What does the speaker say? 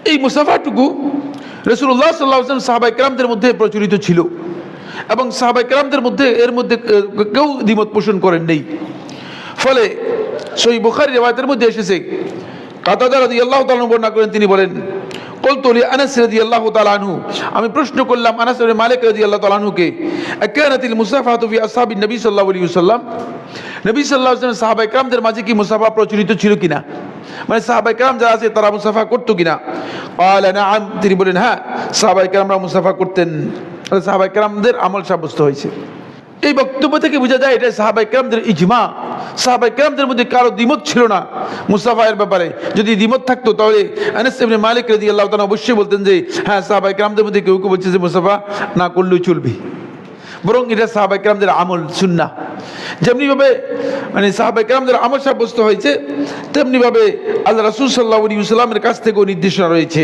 এই মুসাফাটুকু রাসূলুল্লাহ সাল্লাল্লাহু আলাইহি ওয়াসাল্লাম সাহাবায়ে কেরামদের মধ্যে প্রচলিত ছিল এবং সাহাবায়ে কেরামদের মধ্যে এর মধ্যে কেউ দ্বিমত পোষণ করেন নাই। ফলে সহিহ বুখারী রিওয়ায়াতের মধ্যে এসেছে, কাতাদা রাদিয়াল্লাহু তাআলা বর্ণনা করেন, তিনি বলেন, কুলতু লি আনাস রাদিয়াল্লাহু তাআলা আনহু, আমি প্রশ্ন করলাম আনাস ইবনে মালিক রাদিয়াল্লাহু তাআলা আনহুকে, আকানাতিল মুসাফাহাতু ফি আসহাবিন নবী সাল্লাল্লাহু আলাইহি ওয়াসাল্লাম, নবী সাল্লাল্লাহু আলাইহি ওয়াসাল্লাম সাহাবায়ে কেরামদের মাঝে কি মুসাফা প্রচলিত ছিল কিনা, মানে সাহাবায়ে কেরাম যারা আছে তারা মুসাফা করতো কিনা? ক্বালা নাআম, তিনি বলেন হ্যাঁ, সাহাবায়ে কেরামরা মুসাফা করতেন। সাহাবায়ে কেরামদের আমল সাব্যস্ত হয়েছে। এই বক্তব্য থেকে বোঝা যায় এটা সাহাবায়ে কেরামদের ইজমা, সাহাবায়ে কেরামদের মধ্যে কারো দ্বিমত ছিল না মুসাফায়ের ব্যাপারে। যদি দ্বিমত থাকতো তাহলে আনাস ইবনে মালিক রাদিয়াল্লাহু তাআলা অবশ্যই বলতেন যে হ্যাঁ, সাহাবায়ে কেরামদের মধ্যে কেউ কেউ বলছে যে মুসাফা না করলেও চলবে, বরং এটা সাহাবায়ে কেরামদের আমল সুন্নাহ। যেমনিভাবে মানে সাহাবায়ে কেরামদের আমল সাব্যস্ত হয়েছে, তেমনিভাবে আল্লাহ রাসূল সাল্লাল্লাহু আলাইহি ওয়াসাল্লামের কাছ থেকেও নির্দেশনা রয়েছে।